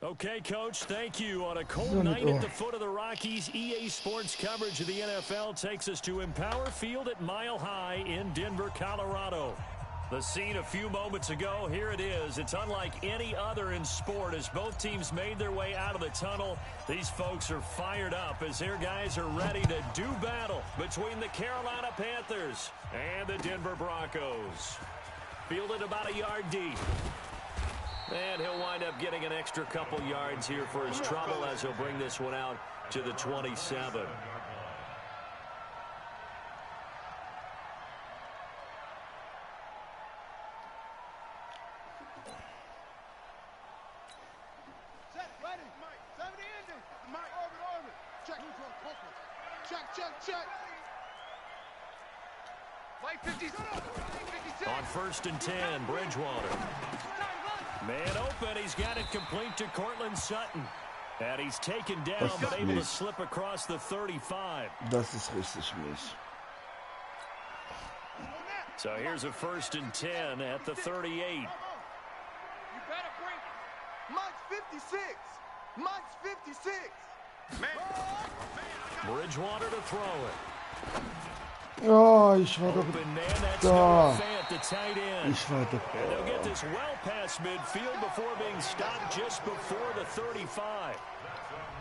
Okay, Coach, thank you. On a cold night at the foot of the Rockies, EA Sports coverage of the NFL takes us to Empower Field at Mile High in Denver, Colorado. The scene a few moments ago, here it is. It's unlike any other in sport as both teams made their way out of the tunnel. These folks are fired up as their guys are ready to do battle between the Carolina Panthers and the Denver Broncos. Fielded about a yard deep. And he'll wind up getting an extra couple yards here for his trouble as he'll bring this one out to the 27. On 1st and 10, Bridgewater. Man open, he's got it complete to Cortland Sutton. And he's taken down, but able to slip across the 35. Das ist richtig mies. So here's a 1st and 10 at the 38. You better bring Mike's 56. Mike's 56. Man. Bridgewater to throw it. Oh, ich war doch da. Ich war doch and they'll get this well past midfield before being stopped just before the 35.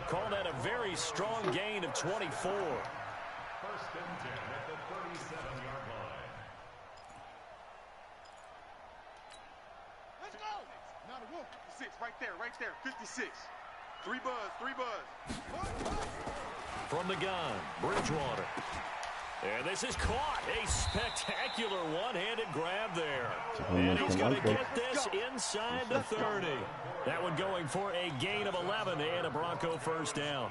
Call that a very strong gain of 24. 1st and 10 at the 37-yard line. Let's go. Now the wolf. 56 right there. 56. Three buzz. From the gun, Bridgewater. And this is caught. A spectacular one-handed grab there. And he's going to get this inside the 30. That one going for a gain of 11 and a Bronco first down.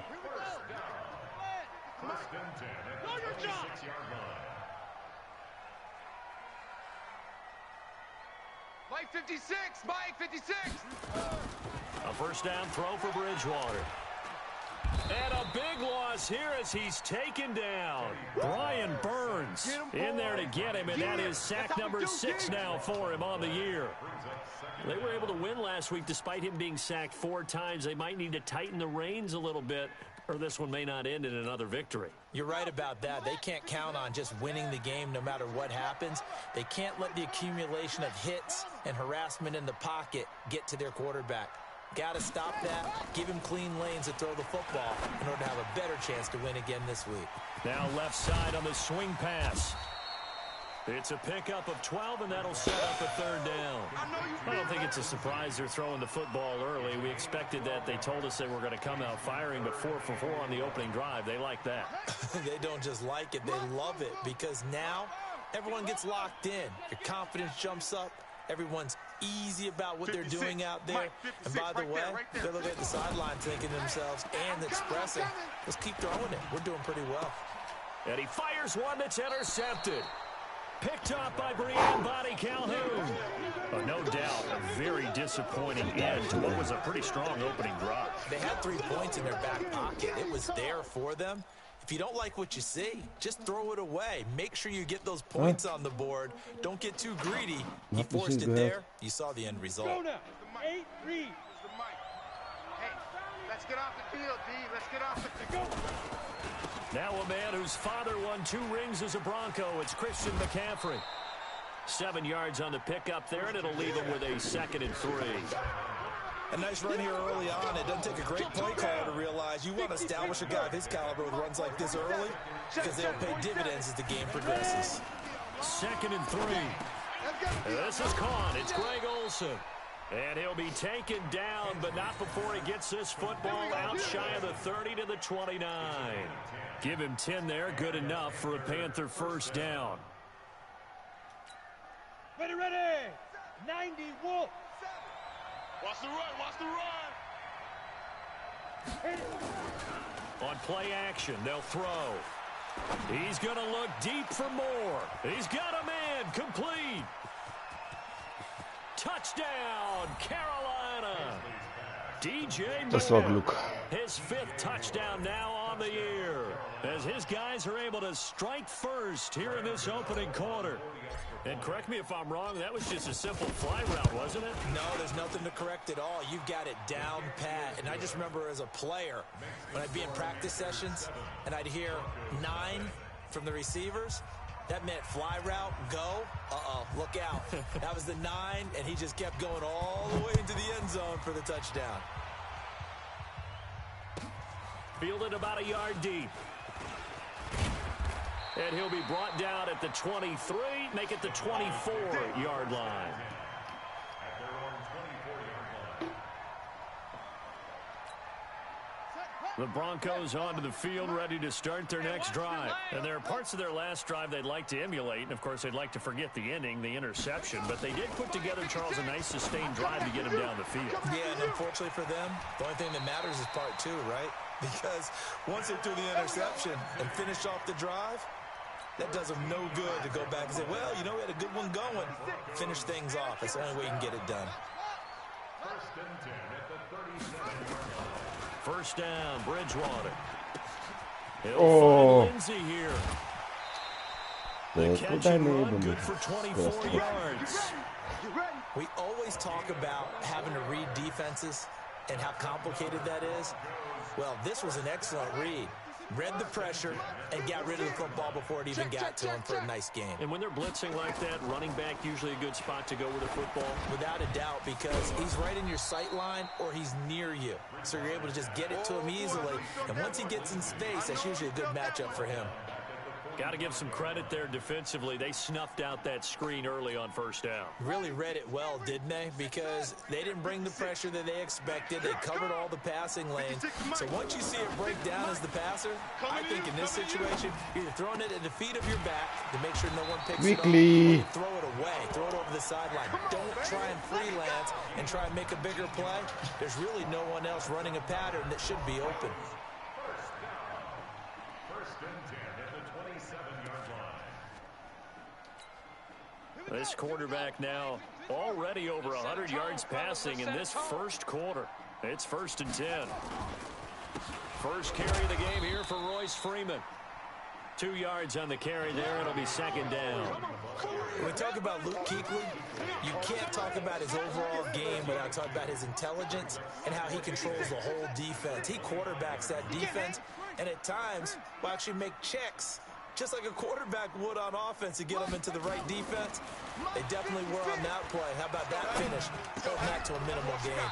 1st and 10 at the 36-yard line. Mike 56. Mike 56. A first down throw for Bridgewater. And a big loss here as he's taken down. Brian Burns in there to get him, and that is sack number 6 now for him on the year. They were able to win last week despite him being sacked 4 times. They might need to tighten the reins a little bit, or this one may not end in another victory. You're right about that. They can't count on just winning the game no matter what happens. They can't let the accumulation of hits and harassment in the pocket get to their quarterback. Got to stop that, give him clean lanes to throw the football in order to have a better chance to win again this week. Now left side on the swing pass. It's a pickup of 12, and that'll set up a 3rd down. I don't think it's a surprise they're throwing the football early. We expected that. They told us they were going to come out firing, but 4 for 4 on the opening drive. They like that. They don't just like it, they love it, because now everyone gets locked in. Your confidence jumps up. Everyone's easy about what they're doing out there. And by the way, they're looking at the sideline thinking to themselves and expressing, let's keep throwing it. We're doing pretty well. And he fires one that's intercepted. Picked up by Brian Body Calhoun. Oh, no doubt, a very disappointing end to what was a pretty strong opening drive. They had 3 points in their back pocket. It was there for them. If you don't like what you see, just throw it away. Make sure you get those points on the board. Don't get too greedy. He forced it there. You saw the end result. Go now. 8 read. Hey, let's get off the field, D. Let's get off the field. Now a man whose father won 2 rings as a Bronco. It's Christian McCaffrey. 7 yards on the pickup there, and it'll leave him with a 2nd and 3. A nice run here early on. It doesn't take a great play caller to realize you want to establish a guy of his caliber with runs like this early, because they'll pay dividends as the game progresses. 2nd and 3. This is caught. It's Greg Olsen. And he'll be taken down, but not before he gets this football out shy of the 30 to the 29. Give him 10 there. Good enough for a Panther first down. Ready, ready. 90, Wolf. Watch the run, watch the run. On play action, they'll throw. He's going to look deep for more. He's got a man. Complete. Touchdown, Carolina. DJ Das war Moore. Glück. His 5th touchdown now on the year, as his guys are able to strike first here in this opening quarter. And correct me if I'm wrong, that was just a simple fly route, wasn't it? No, there's nothing to correct at all. You've got it down pat. And I just remember as a player, when I'd be in practice sessions and I'd hear 9 from the receivers, that meant fly route, go, look out. That was the 9, and he just kept going all the way into the end zone for the touchdown. Fielded about a yard deep. And he'll be brought down at the 23, make it the 24-yard line. The Broncos onto the field, ready to start their next drive. And there are parts of their last drive they'd like to emulate. And, of course, they'd like to forget the inning, the interception. But they did put together, Charles, a nice sustained drive to get him down the field. Yeah, and unfortunately for them, the only thing that matters is part 2, right? Because once they threw the interception and finished off the drive, that does them no good to go back and say, well, you know, we had a good one going. Finish things off. That's the only way you can get it done. 1st and 10 at the 37-yard line. First down, Bridgewater. He'll Oh. find Lindsay here. The catch and run, good for 24 yards. We always talk about having to read defenses and how complicated that is. Well, this was an excellent read. Read the pressure and got rid of the football before it even got to him for a nice game. And when they're blitzing like that, running back usually a good spot to go with the football? Without a doubt, because he's right in your sight line or he's near you. So you're able to just get it to him easily. And once he gets in space, that's usually a good matchup for him. Got to give some credit there defensively. They snuffed out that screen early on first down. Really read it well, didn't they? Because they didn't bring the pressure that they expected. They covered all the passing lanes. So once you see it break down as the passer, I think in this situation, you're throwing it at the feet of your back to make sure no one picks it up. Or throw it away. Throw it over the sideline. Don't try and freelance and try and make a bigger play. There's really no one else running a pattern that should be open. 1st and 10 at the 27-yard line. This quarterback now already over 100 yards passing in this first quarter. It's 1st and 10. First carry of the game here for Royce Freeman. 2 yards on the carry there. It'll be 2nd down. When we talk about Luke Kuechly, you can't talk about his overall game without talking about his intelligence and how he controls the whole defense. He quarterbacks that defense, and at times will actually make checks, just like a quarterback would on offense to get them into the right defense. They definitely were on that play. How about that finish? Holding that to a minimal gain.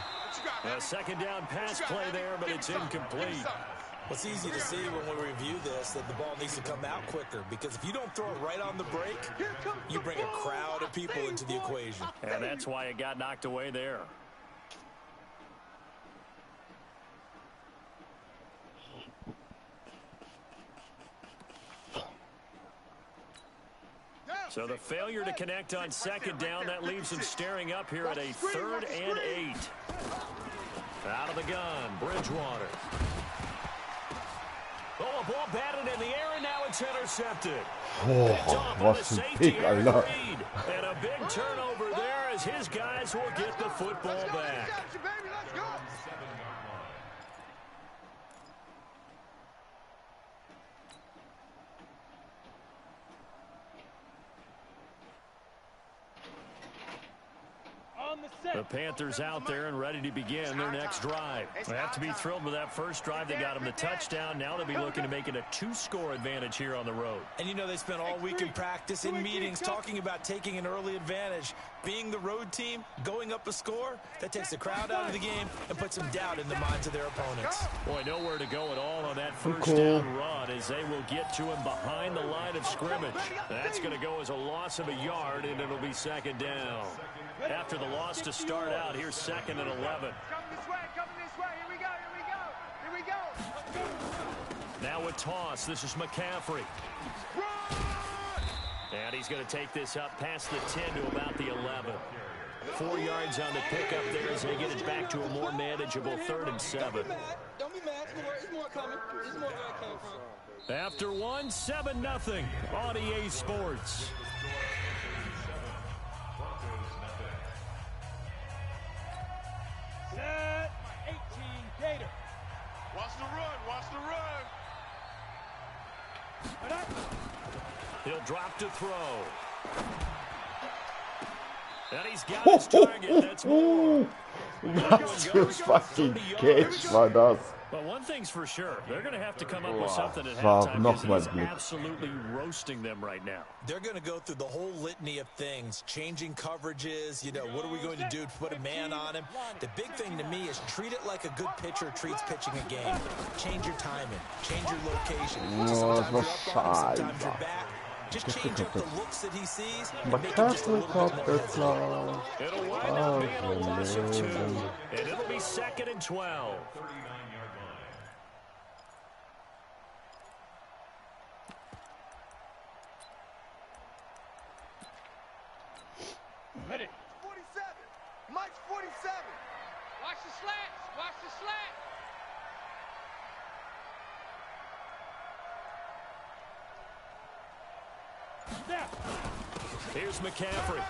A 2nd down pass play there, but it's incomplete. Well, it's easy to see when we review this that the ball needs to come out quicker, because if you don't throw it right on the break, you bring a crowd of people into the equation. And that's why it got knocked away there. So the failure to connect on 2nd down, that leaves him staring up here at a 3rd and 8. Out of the gun, Bridgewater. Oh, a ball batted in the air, and now it's intercepted. Oh, was ein Pick, Alter. And a big turnover there as his guys will get the football back. On the set. The Panthers out there and ready to begin their next drive. They have to be thrilled with that first drive. They got them the touchdown. Now they'll be looking to make it a 2-score advantage here on the road. And you know, they spent all week in practice, in meetings, talking about taking an early advantage. Being the road team, going up a score, that takes the crowd out of the game and puts some doubt in the minds of their opponents. Boy, nowhere to go at all on that first down run as they will get to him behind the line of scrimmage. That's going to go as a loss of a yard, and it'll be second down. After the loss to start out, here's 2nd and 11. Come this way, here we go, here we go. Now a toss, this is McCaffrey. And he's going to take this up past the 10 to about the 11. 4 yards on the pickup there as they get it back to a more manageable 3rd and 7. Don't be mad. There's more coming. There's more where I came from. After 1, 7-0 on EA Sports. Set 18, Gator. Watch the run. He'll drop to throw. And he's got his target. That's more. Was für fucking Cage war das? But one thing's for sure, they're going to have to come up with something at halftime because he's absolutely roasting them right now. They're going to go through the whole litany of things, changing coverages, you know, what are we going to do to put a man on him? The big thing to me is treat it like a good pitcher treats pitching a game. Change your timing, change your location. Sometimes you're up on him, sometimes you're back. Just change up the looks that he sees and make him just a little bit more hesitant. It'll wind up being a loss of 2, and it'll be 2nd and 12. Ready. 47. Mike's 47. Watch the slats. Watch the slats. Here's McCaffrey.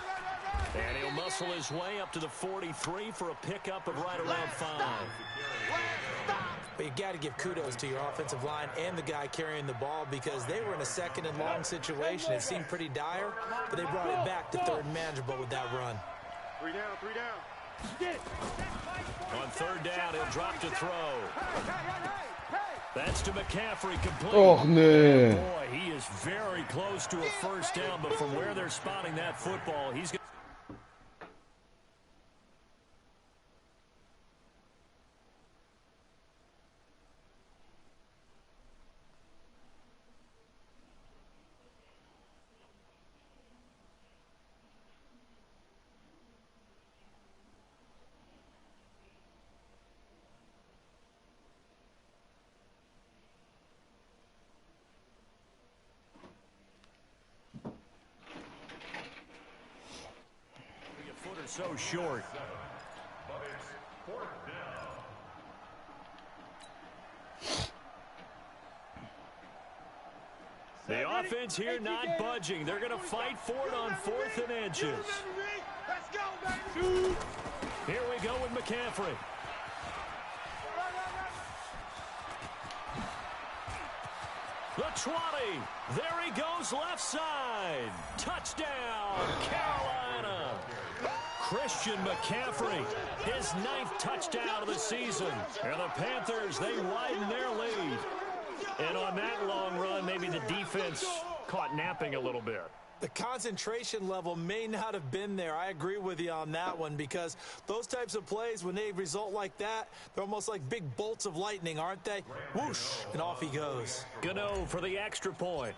And he'll muscle his way up to the 43 for a pickup of right around 5. But you got to give kudos to your offensive line and the guy carrying the ball because they were in a 2nd and long situation. It seemed pretty dire, but they brought it back to 3rd and manageable with that run. 3 down. On 3rd down, he'll drop to throw. That's to McCaffrey, complete. Och nee. Boy, he is very close to a first down, but from where they're spotting that football, he's going to... so short. But it's 4th down. The offense here not budging. They're going to fight for it on 4th and inches. Let's go, baby. Here we go with McCaffrey. The 20. There he goes left side. Touchdown, Carolina. Christian McCaffrey, his 9th touchdown of the season. And the Panthers, they widen their lead. And on that long run, maybe the defense caught napping a little bit. The concentration level may not have been there. I agree with you on that one because those types of plays, when they result like that, they're almost like big bolts of lightning, aren't they? Whoosh, and off he goes. Gano for the extra point.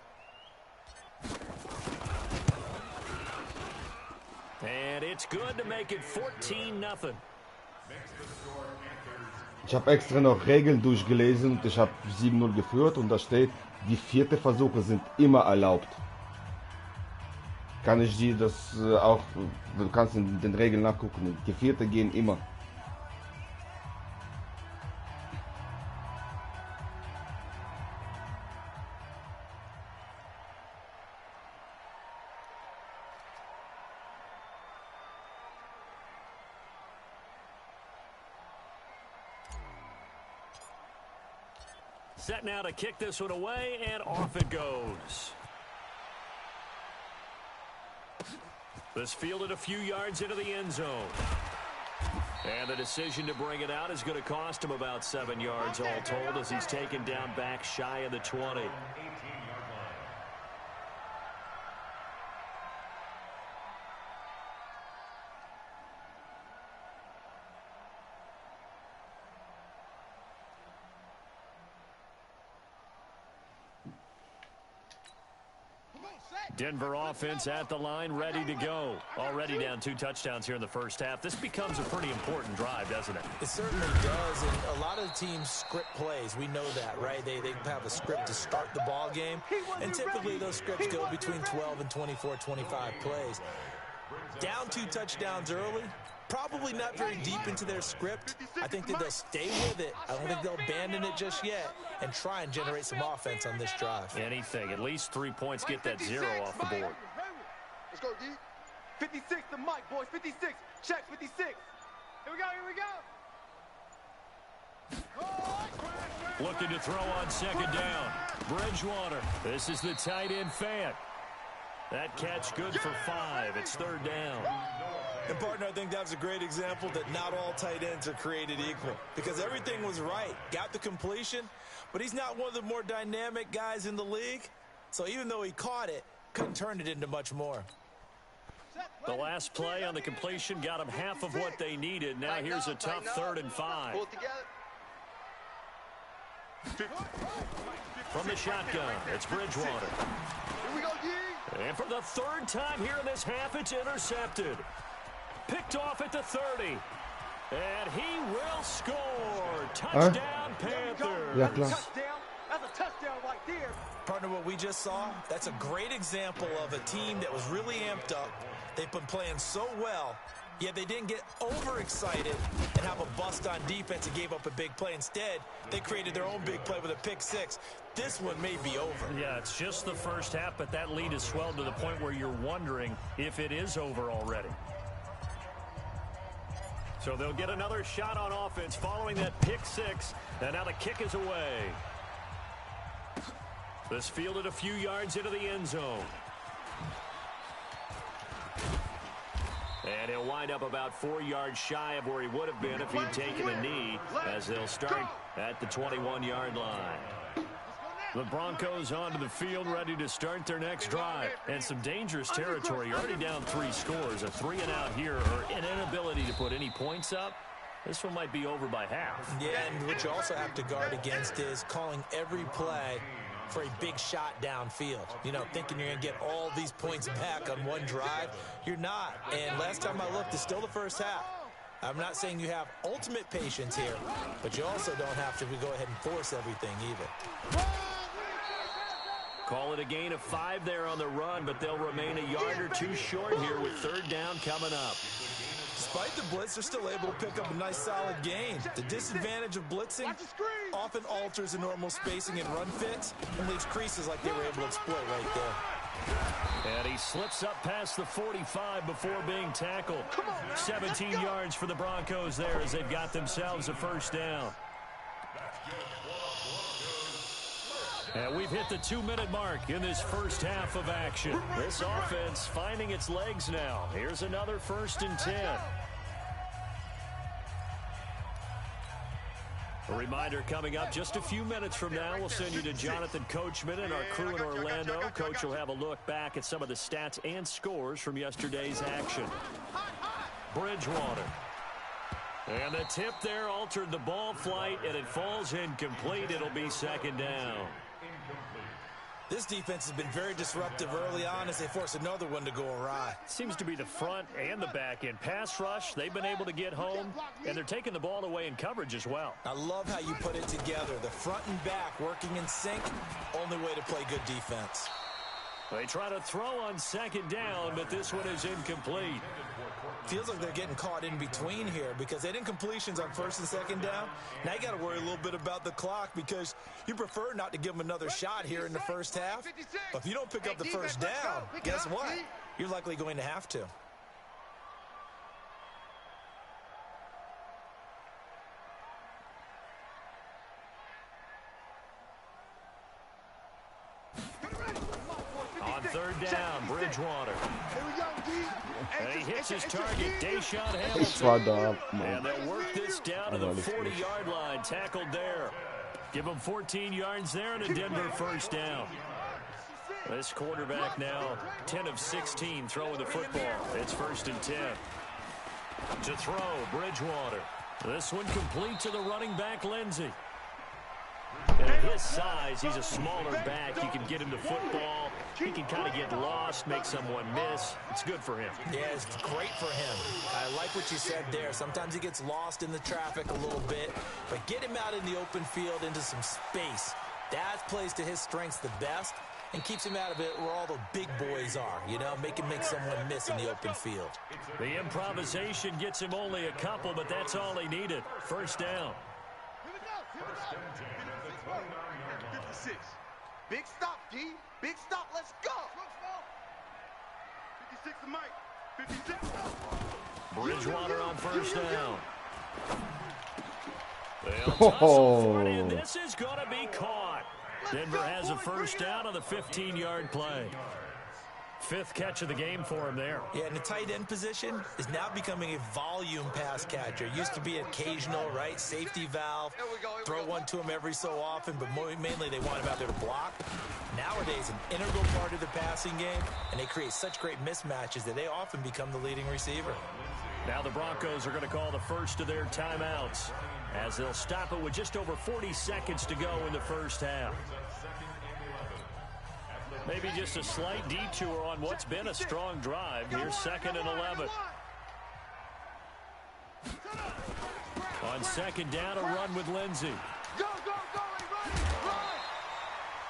And it's good to make it 14-0. Ich habe extra noch Regeln durchgelesen und ich habe 7-0 geführt und da steht, die 4. Versuche sind immer erlaubt. Kann ich dir das auch, du kannst in den Regeln nachgucken, die 4. gehen immer. Set now to kick this one away, and off it goes. This fielded a few yards into the end zone. And the decision to bring it out is going to cost him about 7 yards all told as he's taken down back shy of the 20. Denver offense at the line, ready to go. Already down 2 touchdowns here in the first half. This becomes a pretty important drive, doesn't it? It certainly does, and a lot of teams script plays. We know that, right? They have a script to start the ball game, and typically those scripts go between 12 and 24, 25 plays. Down 2 touchdowns early, probably not very deep into their script. I think that they'll stay with it. I don't think they'll abandon it just yet and try and generate some offense on this drive. Anything. At least 3 points. Get that 0 off the board. Let's go, D. 56 to Mike, boys. 56. Check 56. Here we go, here we go. Looking to throw on second down. Bridgewater. This is the tight end fan. That catch good for 5. It's 3rd down. And, partner, I think that was a great example that not all tight ends are created equal because everything was right. Got the completion, but he's not one of the more dynamic guys in the league. So even though he caught it, couldn't turn it into much more. The last play on the completion got him half of what they needed. Now here's a tough 3rd and 5. Pull it together. From the shotgun, it's Bridgewater. Here we go, D. And for the 3rd time here in this half, it's intercepted. Picked off at the 30. And he will score. Touchdown, Panthers. Ja, klar. Touchdown. That's a touchdown right there. Partner, what we just saw, that's a great example of a team that was really amped up. They've been playing so well, yet they didn't get overexcited and have a bust on defense and gave up a big play. Instead, they created their own big play with a pick 6. This one may be over. Yeah, it's just the first half, but that lead has swelled to the point where you're wondering if it is over already. So they'll get another shot on offense following that pick 6, and now the kick is away. This fielded a few yards into the end zone. And he'll wind up about 4 yards shy of where he would have been if he'd taken a knee, as they'll start at the 21-yard line. The Broncos onto the field, ready to start their next drive. And some dangerous territory. Already down 3 scores. A 3-and-out here, or an inability to put any points up. This one might be over by half. Yeah, and what you also have to guard against is calling every play for a big shot downfield. You know, thinking you're going to get all these points back on one drive. You're not. And last time I looked, it's still the first half. I'm not saying you have ultimate patience here, but you also don't have to go ahead and force everything either. Call it a gain of 5 there on the run, but they'll remain a yard or 2 short here with 3rd down coming up. Despite the blitz, they're still able to pick up a nice solid gain. The disadvantage of blitzing often alters the normal spacing and run fits and leaves creases like they were able to exploit right there. And he slips up past the 45 before being tackled. 17 yards for the Broncos there as they've got themselves a 1st down. And we've hit the 2-minute mark in this first half of action. This offense finding its legs now. Here's another 1st and 10. A reminder coming up just a few minutes from now, we'll send you to Jonathan Coachman and our crew in Orlando. Coach will have a look back at some of the stats and scores from yesterday's action. Bridgewater. And the tip there altered the ball flight, and it falls incomplete. It'll be 2nd down. This defense has been very disruptive early on as they force another one to go awry. Seems to be the front and the back end. Pass rush, they've been able to get home, and they're taking the ball away in coverage as well. I love how you put it together. The front and back working in sync, only way to play good defense. They try to throw on 2nd down, but this one is incomplete. Feels like they're getting caught in between here because they didn't completions on 1st and 2nd down. Now you got to worry a little bit about the clock because you prefer not to give them another shot here in the first half. But if you don't pick up the 1st down, guess what? You're likely going to have to. On 3rd down, Bridgewater. And he hits his target, Deshaun Ich war Hamilton. da, Mann. And they'll work this down to the 40-yard line, tackled there. Give him 14 yards there and a Denver first down. This quarterback now 10 of 16 throwing the football. It's 1st and 10. To throw, Bridgewater. This one complete to the running back, Lindsey. And at his size, he's a smaller back. You can get him the football. He can kind of get lost, make someone miss. It's good for him. Yeah, it's great for him. I like what you said there. Sometimes he gets lost in the traffic a little bit, but get him out in the open field into some space. That plays to his strengths the best and keeps him out of it where all the big boys are, you know, make someone miss in the open field. The improvisation gets him only a couple, but that's all he needed. First down. First and 10 at the 29-yard line. 56. Big stop, D. Big stop. Let's go. 56 to Mike. 56. Bridgewater on first down. They'll toss it for it, and this is going to be caught. Denver has a first down on the 15-yard play. 5th catch of the game for him there. Yeah, and the tight end position is now becoming a volume pass catcher. Used to be occasional, right? Safety valve. Throw one to him every so often, but mainly they want him out there to block. Nowadays, an integral part of the passing game, and they create such great mismatches that they often become the leading receiver. Now the Broncos are going to call the first of their timeouts as they'll stop it with just over 40 seconds to go in the first half. Maybe just a slight detour on what's been a strong drive. Here's 2nd and 11. On 2nd down, a run with Lindsey.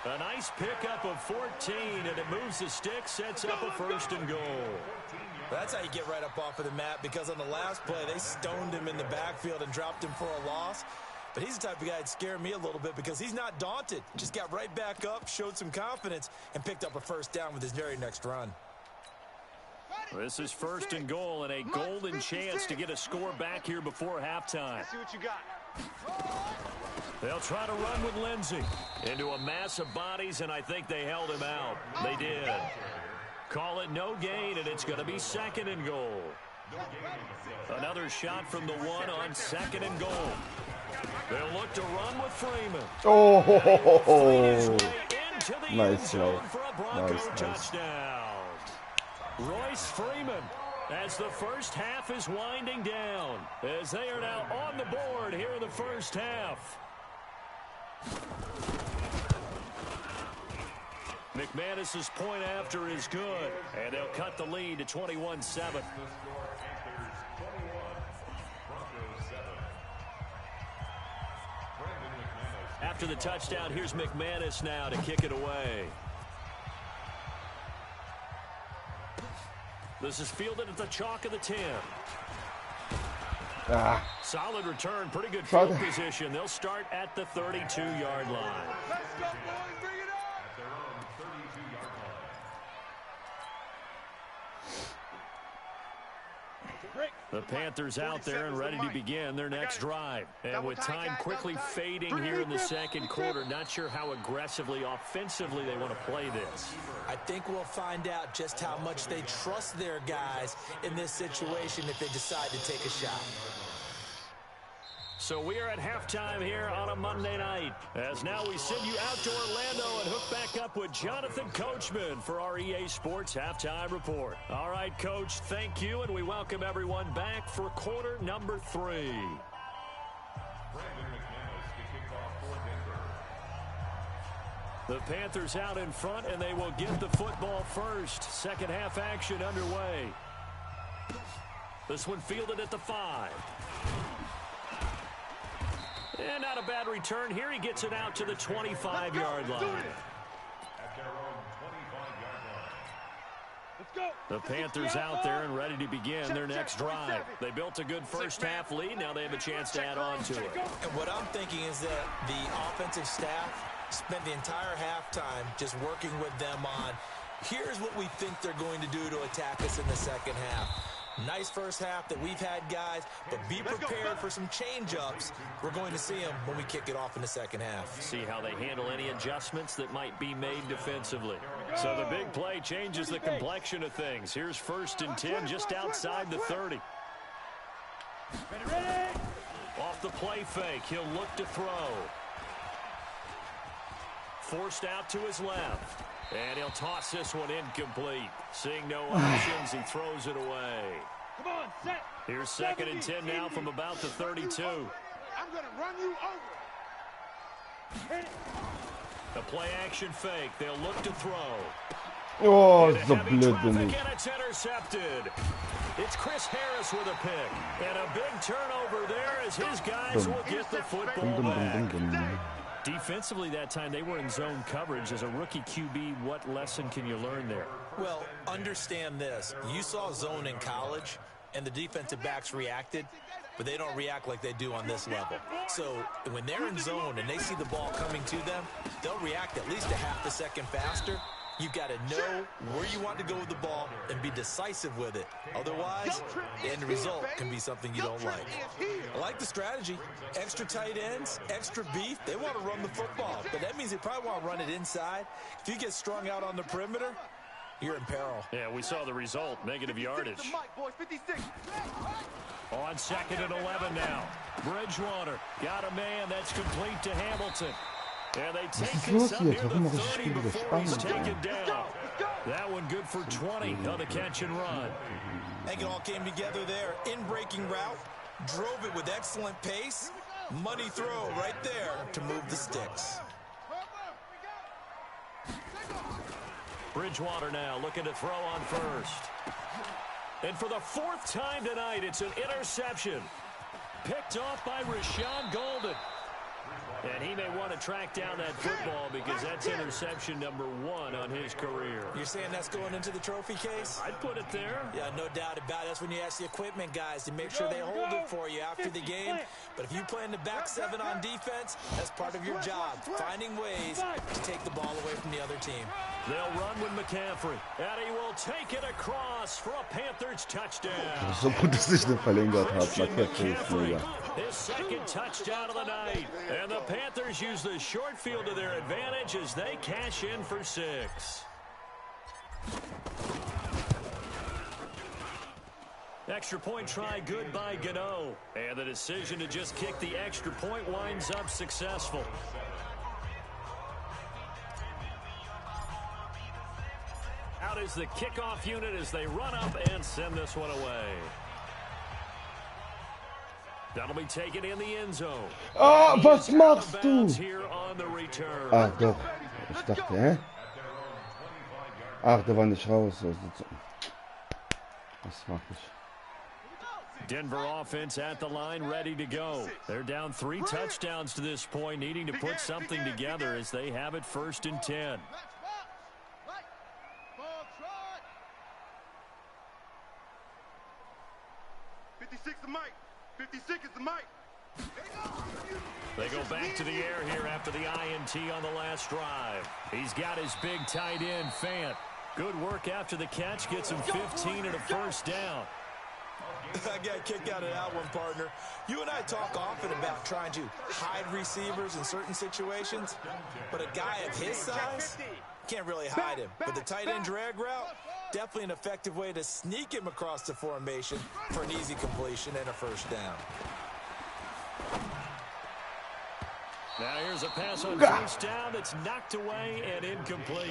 A nice pickup of 14, and it moves the stick, sets up a 1st and goal. That's how you get right up off of the mat, because on the last play, they stoned him in the backfield and dropped him for a loss. But he's the type of guy that'd scare me a little bit because he's not daunted. Just got right back up, showed some confidence, and picked up a first down with his very next run. This is 1st and goal, and a golden chance to get a score back here before halftime. See what you got. They'll try to run with Lindsey into a mass of bodies, and I think they held him out. They did. Call it no gain, and it's going to be 2nd and goal. Another shot from the 1 on 2nd and goal. They'll look to run with Freeman. Oh, nice play. For a Bronco touchdown. Royce Freeman, as the first half is winding down, as they are now on the board here in the first half. McManus's point after is good, and they'll cut the lead to 21-7. After the touchdown, here's McManus now to kick it away. This is fielded at the chalk of the 10. Solid return, pretty good field position. They'll start at the 32-yard line. Let's go, boys. Bring it up. At their own 32-yard line. The Panthers out there and ready to begin their next drive. And with time quickly fading here in the second quarter, not sure how aggressively, offensively they want to play this. I think we'll find out just how much they trust their guys in this situation if they decide to take a shot. So we are at halftime here on a Monday night, as now we send you out to Orlando and hook back up with Jonathan Coachman for our EA Sports Halftime Report. All right, Coach, thank you, and we welcome everyone back for quarter number 3. The Panthers out in front, and they will get the football first. Second half action underway. This one fielded at the 5. And not a bad return here. He gets it out to the 25-yard line. At their own 25-yard line. Let's go. The Panthers out there and ready to begin their next drive. They built a good first half lead. Now they have a chance to add on to it. And what I'm thinking is that the offensive staff spent the entire halftime just working with them on, here's what we think they're going to do to attack us in the second half. Nice first half that we've had, guys, but be prepared for some change-ups. We're going to see them when we kick it off in the second half. See how they handle any adjustments that might be made defensively. So the big play changes the complexion of things. Here's 1st and 10 just outside the 30. Off the play fake, he'll look to throw. Forced out to his left. And he'll toss this one incomplete. Seeing no options, he throws it away. Come on, set. Here's 2nd and 10 now from about the 32. I'm going to run you over. The play action fake. They'll look to throw. Oh, Into so heavy blöd traffic, bin ich. and it's intercepted. It's Chris Harris with a pick. And a big turnover there as his guys will get the football back. Defensively that time, they were in zone coverage. As a rookie QB, what lesson can you learn there? Well, understand this. You saw zone in college, and the defensive backs reacted, but they don't react like they do on this level. So when they're in zone and they see the ball coming to them, they'll react at least a half a second faster. You've got to know where you want to go with the ball and be decisive with it. Otherwise, the end result can be something you don't like. I like the strategy. Extra tight ends, extra beef. They want to run the football, but that means they probably want to run it inside. If you get strung out on the perimeter, you're in peril. Yeah, we saw the result. Negative yardage. On 2nd and 11 now. Bridgewater got a man that's complete to Hamilton. And they take this up near the 30 before he's taken down. That one good for 20 on the catch and run. I think it all came together there. In-breaking route, drove it with excellent pace. Money throw right there to move the sticks. Bridgewater now looking to throw on 1st. And for the 4th time tonight, it's an interception. Picked off by Rashawn Golden. And he may want to track down that football because that's interception number 1 on his career. You're saying that's going into the trophy case? I'd put it there. Yeah, no doubt about it. That's when you ask the equipment guys to make sure they hold it for you after the game. But if you play in the back 7 on defense, that's part of your job, finding ways to take the ball away from the other team. They'll run with McCaffrey, and he will take it across for a Panthers touchdown. So gut, dass ich den verlängert habe. McCaffrey, his 2nd touchdown of the night. And the Panthers use the short field to their advantage as they cash in for 6. Extra point try good by Gano. And the decision to just kick the extra point winds up successful. Out is the kickoff unit as they run up and send this one away. That'll be taken in the end zone. Ah, was machst du? Here on the return. Ah, doch. Ich dachte, hä? Ach, der war nicht raus. Was mach ich? Denver offense at the line, ready to go. They're down 3 touchdowns to this point, needing to put something together as they have it 1st and 10. 56 the mic. 56 is the mic. They go back to the air here after the INT on the last drive. He's got his big tight end, Fant. Good work after the catch. Gets him 15 and a 1st down. I got a kick out of that one, partner. You and I talk often about trying to hide receivers in certain situations, but a guy of his size can't really hide him. But the tight end drag route, definitely an effective way to sneak him across the formation for an easy completion and a 1st down. Now here's a pass on 1st down that's knocked away and incomplete.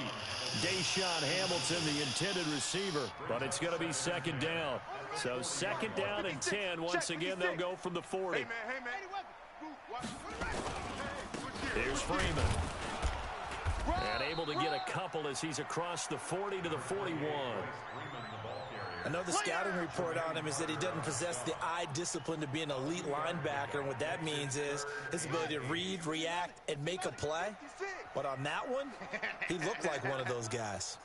Deshaun Hamilton, the intended receiver, but it's going to be 2nd down. So 2nd down and 10. Once again, they'll go from the 40. Hey, man. Here's Freeman. And able to get a couple as he's across the 40 to the 41. I know the scouting report on him is that he doesn't possess the eye discipline to be an elite linebacker, and what that means is his ability to read, react, and make a play. But on that one, he looked like one of those guys.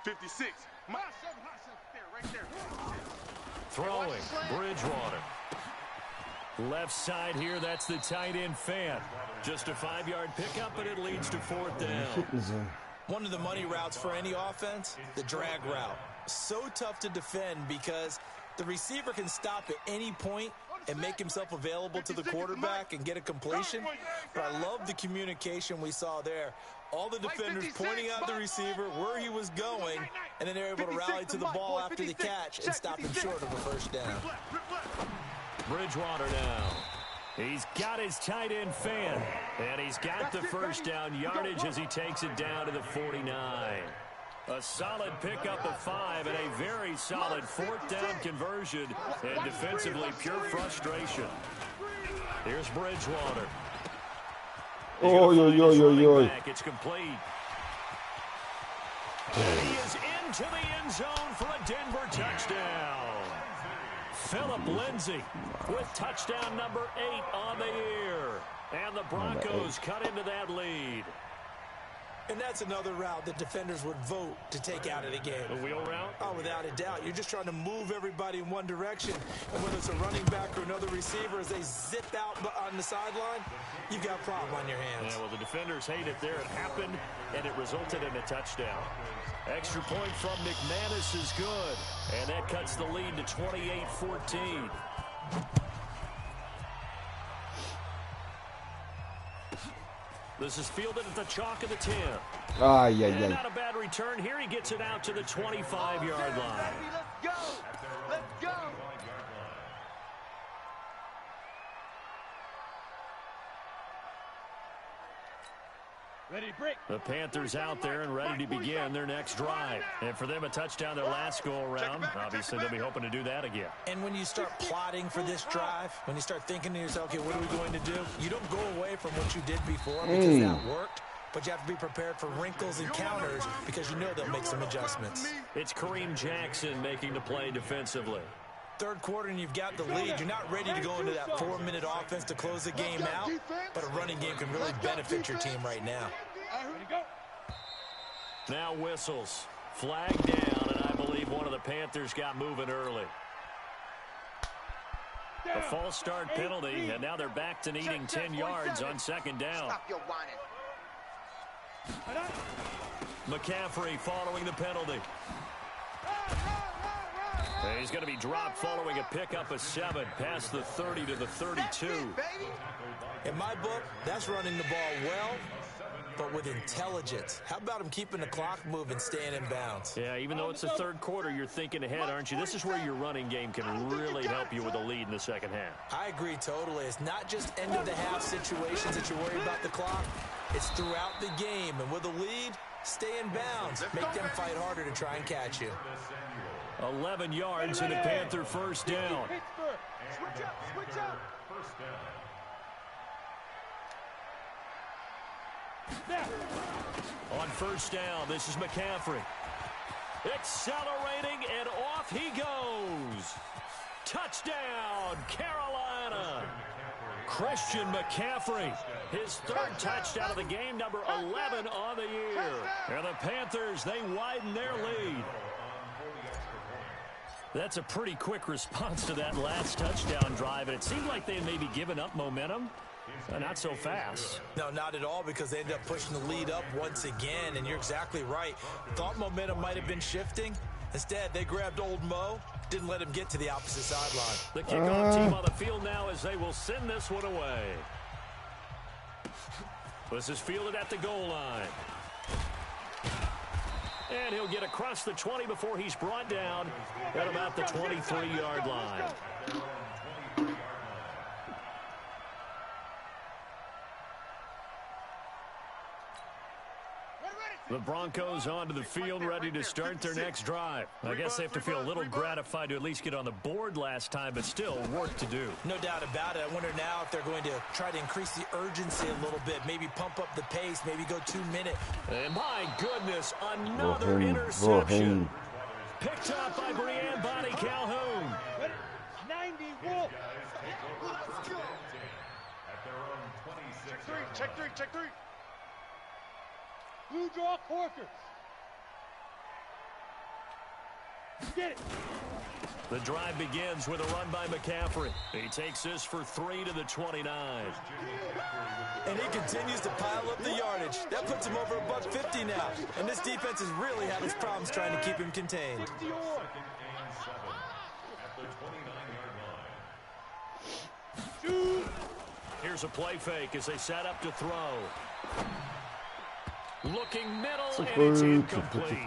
$56. Right there. Throwing, Bridgewater. Left side here, that's the tight end, Fant. Just a 5-yard pickup, and it leads to 4th down. One of the money routes for any offense, the drag route. So tough to defend because the receiver can stop at any point and make himself available to the quarterback and get a completion. But I love the communication we saw there. All the defenders pointing out the receiver, where he was going, and then they're able to rally to the ball after the catch and stop him short of a first down. Bridgewater now. He's got his tight end fan, and he's got the first down yardage as he takes it down to the 49. A solid pickup of 5 and a very solid fourth down conversion, and defensively pure frustration. Here's Bridgewater. It's complete. And he is into the end zone for a Denver touchdown. Philip Lindsay with touchdown number 8 on the year. And the Broncos cut into that lead. And that's another route that defenders would vote to take out of the game. The wheel route? Oh, without a doubt. You're just trying to move everybody in one direction. And whether it's a running back or another receiver, as they zip out on the sideline, you've got a problem on your hands. Yeah, well, the defenders hate it there. It happened, and it resulted in a touchdown. Extra point from McManus is good. And that cuts the lead to 28-14. This is fielded at the chalk of the 10. And not a bad return here. He gets it out to the 25-yard line. Let's go. Let's go. Ready to break. The Panthers out there and ready to begin their next drive. And for them, a touchdown their last go-around. Obviously, they'll be hoping to do that again. And when you start plotting for this drive, when you start thinking to yourself, okay, what are we going to do? You don't go away from what you did before because that worked. But you have to be prepared for wrinkles and counters because you know they'll make some adjustments. It's Kareem Jackson making the play defensively. Third quarter and you've got the lead. You're not ready to go into that 4-minute offense to close the game out, but a running game can really benefit your team right now. Now whistles. Flag down, and I believe one of the Panthers got moving early. A false start penalty, and now they're back to needing 10 yards on second down. Stop your whining. McCaffrey following the penalty. He's going to be dropped following a pickup of 7 past the 30 to the 32. In my book, that's running the ball well, but with intelligence. How about him keeping the clock moving, staying in bounds? Yeah, even though it's the third quarter, you're thinking ahead, aren't you? This is where your running game can really help you with a lead in the second half. I agree totally. It's not just end-of-the-half situations that you're worried about the clock. It's throughout the game, and with a lead, stay in bounds. Make them fight harder to try and catch you. 11 yards and a Panther first down. Switch up, switch up. First down. On first down, this is McCaffrey. Accelerating, and off he goes. Touchdown, Carolina. Christian McCaffrey, his third touchdown of the game, number 11 on the year. And the Panthers, they widen their lead. That's a pretty quick response to that last touchdown drive, and it seemed like they had maybe given up momentum. Not so fast. No, not at all, because they ended up pushing the lead up once again, and you're exactly right. Thought momentum might have been shifting. Instead, they grabbed old Mo, didn't let him get to the opposite sideline. The kickoff team on the field now as they will send this one away. This is fielded at the goal line. And he'll get across the 20 before he's brought down at about the 23-yard line. The Broncos onto the field, ready to start their next drive. I guess they have to feel a little gratified to at least get on the board last time, but still work to do. No doubt about it. I wonder now if they're going to try to increase the urgency a little bit, maybe pump up the pace, maybe go 2 minutes. And my goodness, another interception. Picked up by Brianne Bonnie Calhoun. 90 Wolf. Check three. Blue draw Corkers. Get it. The drive begins with a run by McCaffrey. He takes this for 3 to the 29. And he continues to pile up the yardage. That puts him over $150 now. And this defense has really had its problems trying to keep him contained. Here's a play fake as they set up to throw. Looking middle, and it's incomplete.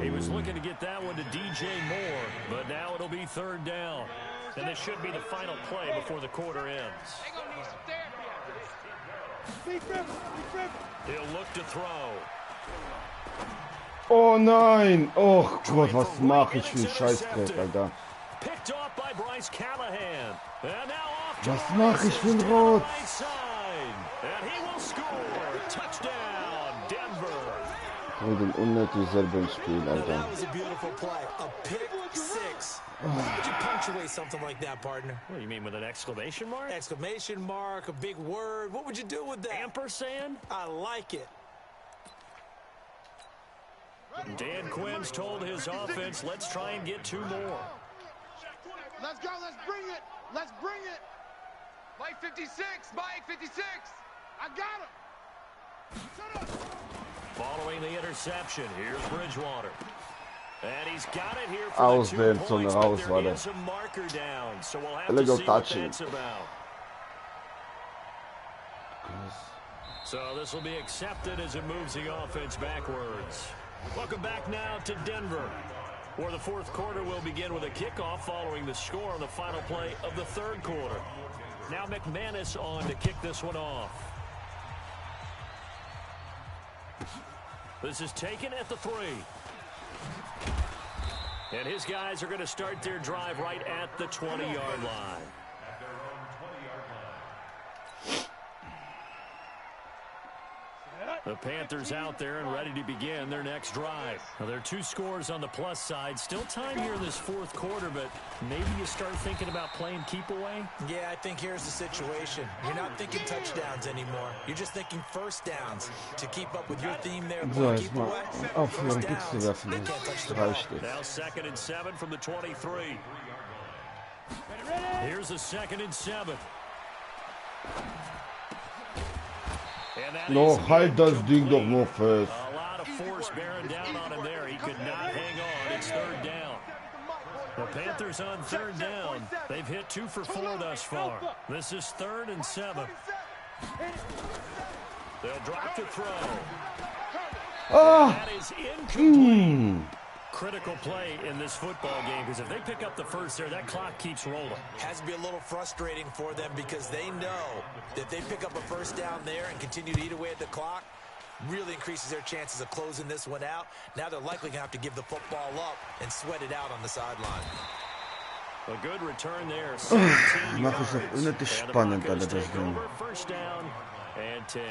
He was looking to get that one to DJ Moore, but now it'll be third down. And this should be the final play before the quarter ends. He'll look to throw. Oh nein! Oh Gott, was mache ich für einen Scheißdreck, Alter? Picked off by Bryce Callahan. And now off to Was mache ich für ein Rot? And he will score. Touchdown, Denver. Und ein unnötiges selber ins Spiel, Alter. That was a beautiful play. A pick six. How would you punctuate something like that, partner? What do you mean, with an exclamation mark? Exclamation mark, a big word. What would you do with that? Ampersand? I like it. Dan Quinn's told his offense, let's try and get 2 more. Let's go. Let's bring it. Let's bring it. Mike 56. Mike 56. I got him. Shut up. Following the interception, here's Bridgewater. And he's got it here for Auswählen, the 2 Zone points, raus, but warte. there is a marker down, so we'll have Illegal to see what touching. that's about. So this will be accepted as it moves the offense backwards. Welcome back now to Denver, where the fourth quarter will begin with a kickoff following the score on the final play of the third quarter. Now McManus on to kick this one off. This is taken at the 3. And his guys are going to start their drive right at the 20-yard line. The Panthers out there and ready to begin their next drive. Now, there are 2 scores on the plus side. Still time here in this fourth quarter, but maybe you start thinking about playing keep away? Yeah, I think here's the situation. You're not thinking touchdowns anymore. You're just thinking first downs. To keep up with your theme there, So, keep erstmal away. aufhören, First Picks zu downs, werfen. they can't touch the Das ball. reicht jetzt. Now 2nd and 7 from the 23. Here's a 2nd and 7. And that No, is halt das Ding doch incomplete. nur fest. A lot of force bearing down on him there. He could not hang on. It's third down. The Panthers on third down. They've hit 2 for 4 thus far. This is 3rd and 7. They'll drop to throw. Ah! That is incomplete. Mm. Critical play in this football game, because if they pick up the first there, that clock keeps rolling. Has to be a little frustrating for them because they know that if they pick up a first down there and continue to eat away at the clock, really increases their chances of closing this one out. Now they're likely going to have to give the football up and sweat it out on the sideline. A good return there. 17 Mach es doch unnötig And the spannend, Broncos Alter, das take Ding. over. First down and 10.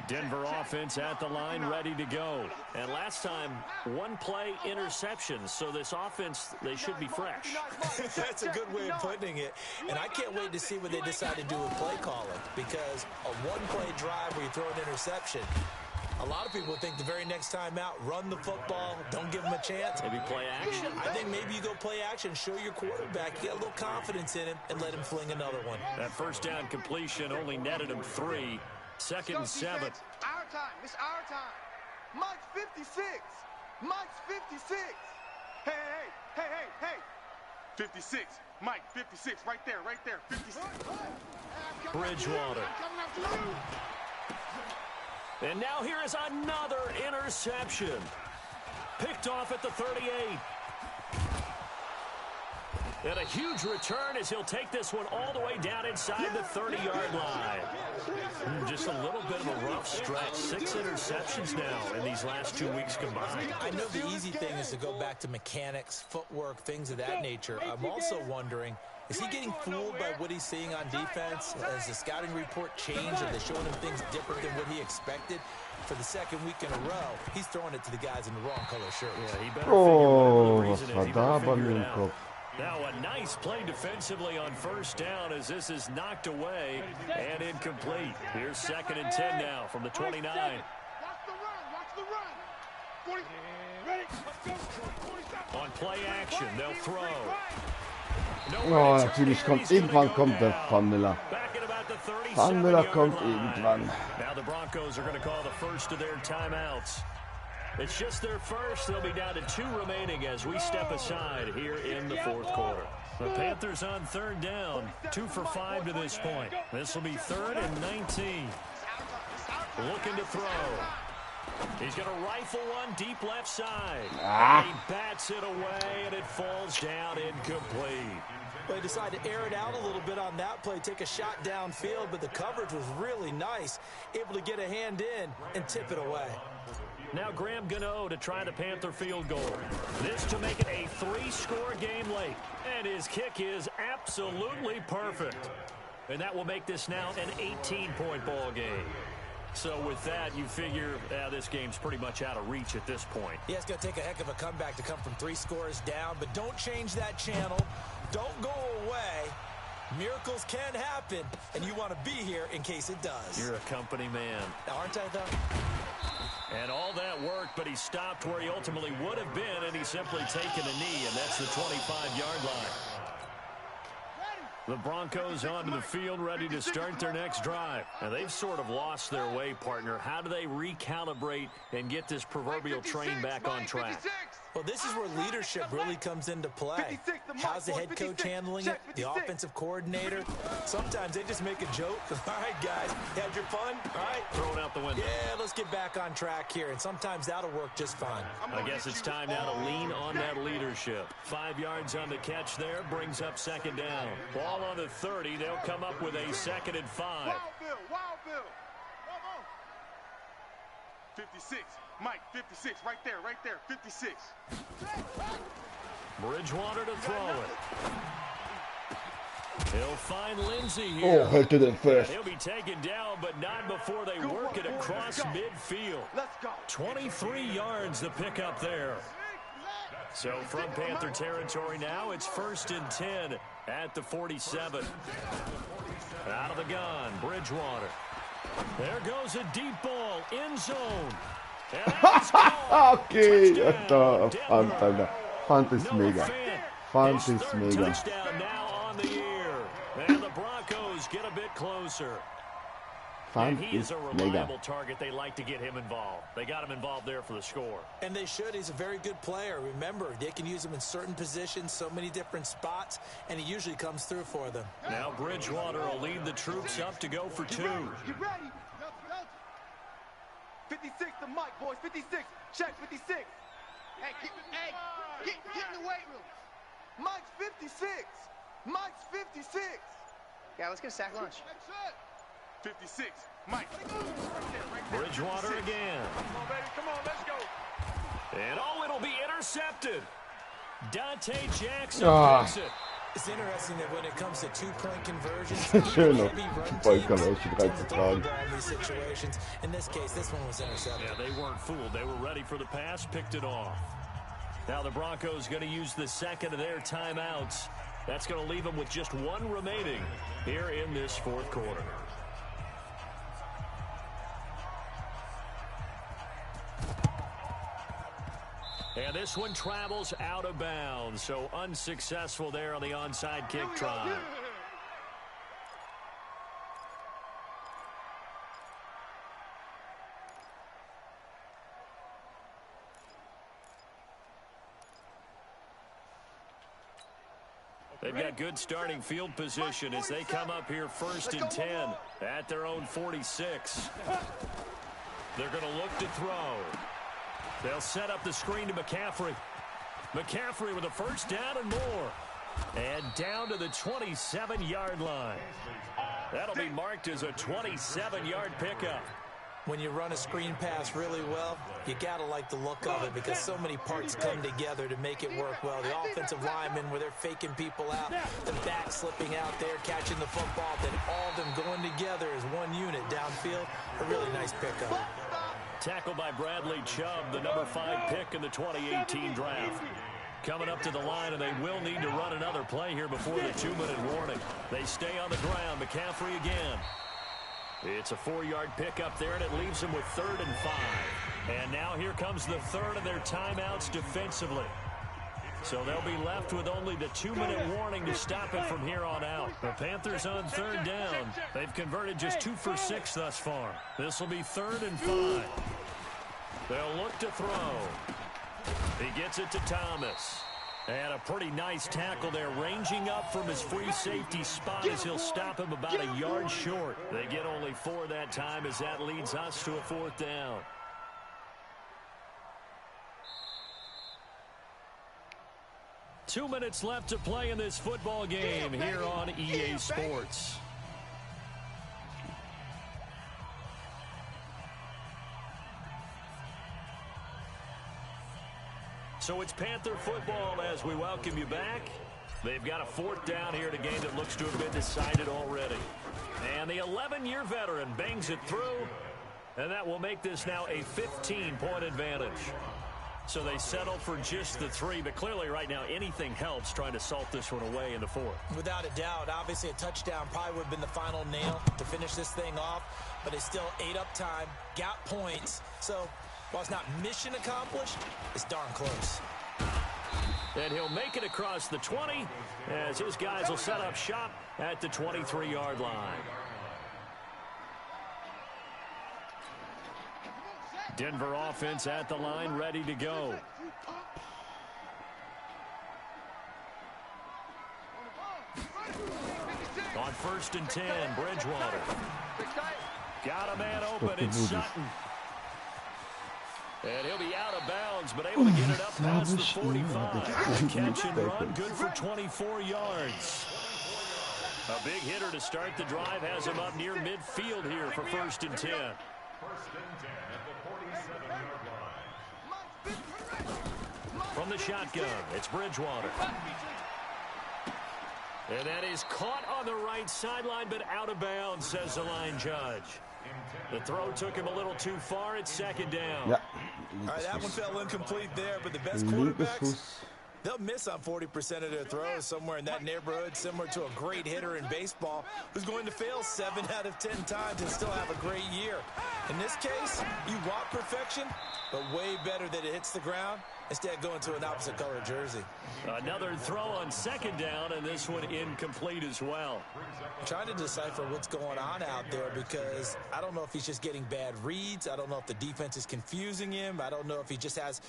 Denver offense at the line, ready to go. And last time, 1 play interception. So this offense, they should be fresh. That's a good way of putting it. And I can't wait to see what they decide to do with play calling, because a 1-play drive where you throw an interception, a lot of people think the very next time out, run the football, don't give them a chance. Maybe play action. I think maybe you go play action, show your quarterback, get a little confidence in him, and let him fling another one. That first down completion only netted him 3. 2nd and 7. Our time. It's our time. Mike's 56. Mike's 56. Hey, hey, hey, hey, hey. 56. Mike, 56. Right there, right there. 56. Bridgewater. Coming after you. And now here is another interception. Picked off at the 38. And a huge return as he'll take this one all the way down inside the 30-yard line. Just a little bit of a rough stretch. 6 interceptions now in these last 2 weeks combined. I know the easy thing is to go back to mechanics, footwork, things of that nature. I'm also wondering, is he getting fooled by what he's seeing on defense? Has the scouting report changed? Are they showing him things different than what he expected? For the 2nd week in a row, he's throwing it to the guys in the wrong color shirts. Yeah, he better Oh, figure was out the war reason da is. He bei better mir figure im it out. Kopf? Now a nice play defensively on first down as this is knocked away and incomplete. Here's 2nd and 10 now from the 29. Watch the run. Watch the run. 40. Ready. Let's go. On play action, they'll throw. Oh, natürlich kommt irgendwann der Van Miller. Van Miller kommt irgendwann. Now the Broncos are going to call the first of their timeouts. It's just their first. They'll be down to 2 remaining as we step aside here in the fourth quarter. The Panthers on third down, 2 for 5 to this point. This will be 3rd and 19. Looking to throw. He's going to rifle one deep left side. He bats it away, and it falls down incomplete. They decided to air it out a little bit on that play, take a shot downfield, but the coverage was really nice, able to get a hand in and tip it away. Now Graham Gano to try the Panther field goal. This to make it a 3-score game late. And his kick is absolutely perfect. And that will make this now an 18-point ball game. So with that, you figure this game's pretty much out of reach at this point. Yeah, it's going to take a heck of a comeback to come from 3 scores down, but don't change that channel. Don't go away. Miracles can happen, and you want to be here in case it does. You're a company man. Aren't I, though? And all that worked, but he stopped where he ultimately would have been, and he's simply taken a knee, and that's the 25-yard line. The Broncos onto the field, ready to start their next drive. And they've sort of lost their way, partner. How do they recalibrate and get this proverbial train back on track? Well, this is where leadership really comes into play. How's the head coach handling it? The offensive coordinator? Sometimes they just make a joke. All right, guys, had your fun? All right. Throw it out the window. Yeah, let's get back on track here. And sometimes that'll work just fine. I guess it's time now to lean on that leadership. 5 yards on the catch there, brings up 2nd down. Ball on the 30. They'll come up with a 2nd and 5. Wild Bill. 56. Mike, 56, right there, 56. Bridgewater to throw it. He'll find Lindsey Oh, here. hält den fest. He'll be taken down, but not before they work it across midfield. Let's go. 23 yards to pick up there. So from Panther territory now, it's 1st and 10 at the 47. Out of the gun, Bridgewater. There goes a deep ball, end zone. Okay, da Fand ist mega. Fand ist mega. Touchdown now on the year. And the Broncos get a bit closer. Fand he is ist a mega. reliable target. They like to get him involved. They got him involved there for the score. And they should. He's a very good player. Remember, they can use him in certain positions, so many different spots, and he usually comes through for them. Now Bridgewater will lead the troops up to go for 2. Get ready. 56 to Mike, boys. 56. Check 56. Hey, get in the weight room. Mike's 56. Mike's 56. Yeah, let's get a sack lunch. 56. Mike. Bridgewater again. Come on, baby. Come on, let's go. And it'll be intercepted. Dante Jackson picks it. It's interesting that when it comes to 2-point conversions, Schön noch. heavy run Vollkontrolle teams reinzutragen. in these situations. In this case, this one was intercepted. Yeah, they weren't fooled. They were ready for the pass, picked it off. Now the Broncos going to use the 2nd of their timeouts. That's going to leave them with just 1 remaining here in this 4th quarter. And this one travels out of bounds, so unsuccessful there on the onside kick try. They've got good starting field position as they come up here 1st and 10 at their own 46. They're going to look to throw. They'll set up the screen to McCaffrey. McCaffrey with a 1st down and more. And down to the 27-yard line. That'll be marked as a 27-yard pickup. When you run a screen pass really well, you got to like the look of it because so many parts come together to make it work well. The offensive linemen, where they're faking people out, the back slipping out there, catching the football, then all of them going together as one unit downfield. A really nice pickup. Tackled by Bradley Chubb, the number 5 pick in the 2018 draft. Coming up to the line, and they will need to run another play here before the 2-minute warning. They stay on the ground. McCaffrey again. It's a 4-yard pickup there, and it leaves them with 3rd and 5. And now here comes the 3rd of their timeouts defensively. So they'll be left with only the 2-minute warning to stop it from here on out. The Panthers on 3rd down. They've converted just 2 for 6 thus far. This will be 3rd and 5. They'll look to throw. He gets it to Thomas. And a pretty nice tackle there, ranging up from his free safety spot as he'll stop him about a yard short. They get only 4 that time as that leads us to a 4th down. Two minutes left to play in this football game here on EA Sports. So it's Panther football as we welcome you back. They've got a 4th down here in a game that looks to have been decided already. And the 11-year veteran bangs it through, and that will make this now a 15-point advantage. So they settle for just the 3, but clearly right now anything helps trying to salt this one away in the 4th. Without a doubt, obviously a touchdown probably would have been the final nail to finish this thing off, but it's still ate up time, got points. So while it's not mission accomplished, it's darn close. And he'll make it across the 20 as his guys will set up shop at the 23-yard line. Denver offense at the line, ready to go. On 1st and 10, Bridgewater. Got a man open, it's Sutton. And he'll be out of bounds, but able to get it up past the 45. Catch and run, good for 24 yards. A big hitter to start the drive has him up near midfield here for 1st and 10. 1st and 10 at the 47-yard line. From the shotgun, it's Bridgewater. And that is caught on the right sideline, but out of bounds, says the line judge. The throw took him a little too far. It's 2nd down. Ja. All right, that one fell incomplete there, but the best quarterbacks, they'll miss on 40% of their throws somewhere in that neighborhood, similar to a great hitter in baseball who's going to fail 7 out of 10 times and still have a great year. In this case, you want perfection, but way better that it hits the ground instead of going to an opposite color jersey. Another throw on 2nd down, and this one incomplete as well. I'm trying to decipher what's going on out there because I don't know if he's just getting bad reads. I don't know if the defense is confusing him. I don't know if he just has,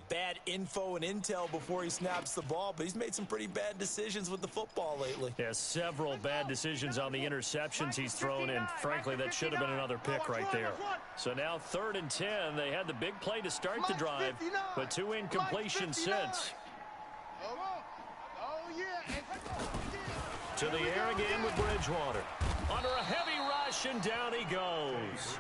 bad info and intel before he snaps the ball, but he's made some pretty bad decisions with the football lately. Yeah, several bad decisions on the interceptions he's thrown, and frankly, that should have been another pick right there. So now 3rd and 10. They had the big play to start the drive, but 2 incompletions since. To the air again with Bridgewater. Under a heavy rush, and down he goes.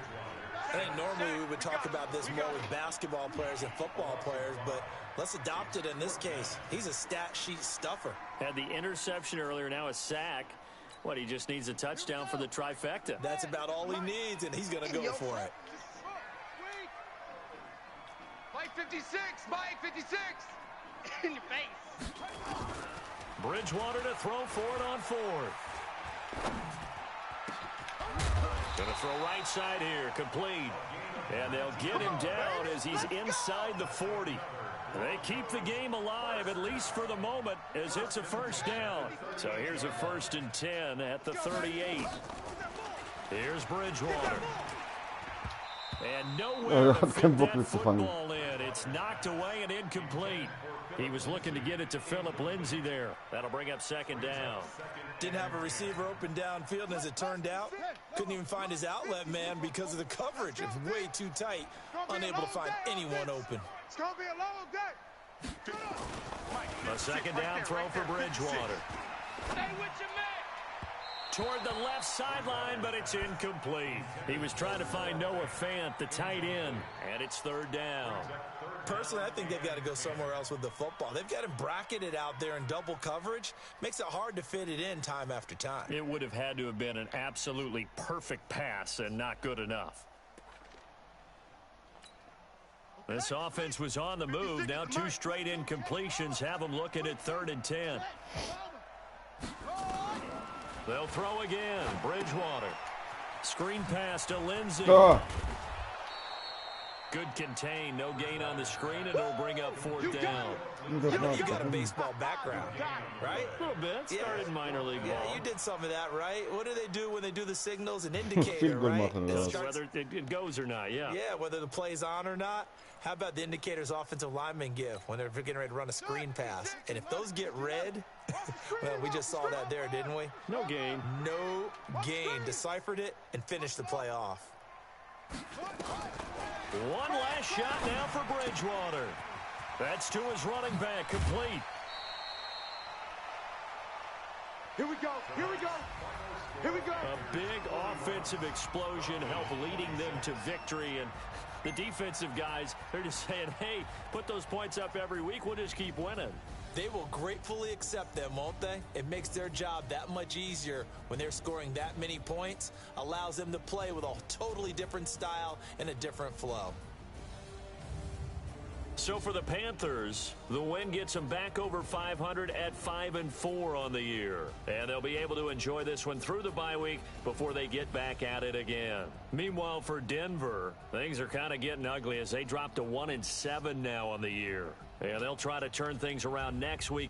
I think normally we would talk about this more with basketball players and football players, but let's adopt it in this case. He's a stat sheet stuffer. Had the interception earlier, now a sack. What, he just needs a touchdown for the trifecta. That's about all he needs, and he's going to go for it. Mike 56, Mike 56. In your face. Bridgewater to throw for it on 4th. Gonna throw right side here, complete. And they'll get him down as he's inside the 40. They keep the game alive, at least for the moment, as it's a 1st down. So here's a 1st and 10 at the 38. Here's Bridgewater. And nowhere to fit that football in. It's knocked away and incomplete. He was looking to get it to Phillip Lindsay there. That'll bring up 2nd down. Didn't have a receiver open downfield, and as it turned out, couldn't even find his outlet man because of the coverage. It was way too tight, unable to find anyone open. It's going to be a long day. A 2nd down throw for Bridgewater. Stay with your man. Toward the left sideline, but it's incomplete. He was trying to find Noah Fant, the tight end, and it's 3rd down. Personally, I think they've got to go somewhere else with the football. They've got him bracketed out there in double coverage. Makes it hard to fit it in time after time. It would have had to have been an absolutely perfect pass and not good enough. This offense was on the move. Now 2 straight incompletions have them looking at 3rd and 10. They'll throw again. Bridgewater. Screen pass to Lindsay. Good contain, no gain on the screen, and it'll bring up fourth down. You got a baseball background, right? A little bit. Started minor league ball. Yeah, you did some of that, right? What do they do when they do the signals? An indicator, right? Whether it goes or not, yeah. Yeah, whether the play's on or not. How about the indicators offensive linemen give when they're getting ready to run a screen pass? And if those get red, well, we just saw that there, didn't we? No gain. No gain. Deciphered it and finished the play off. One last shot now for Bridgewater. That's to his running back, complete. Here we go. Here we go. Here we go. A big offensive explosion helped leading them to victory. And the defensive guys, they're just saying, hey, put those points up every week. We'll just keep winning. They will gratefully accept them, won't they? It makes their job that much easier when they're scoring that many points. Allows them to play with a totally different style and a different flow. So for the Panthers, the win gets them back over 500 at 5-4 on the year. And they'll be able to enjoy this one through the bye week before they get back at it again. Meanwhile, for Denver, things are kind of getting ugly as they drop to 1-7 now on the year. And they'll try to turn things around next week.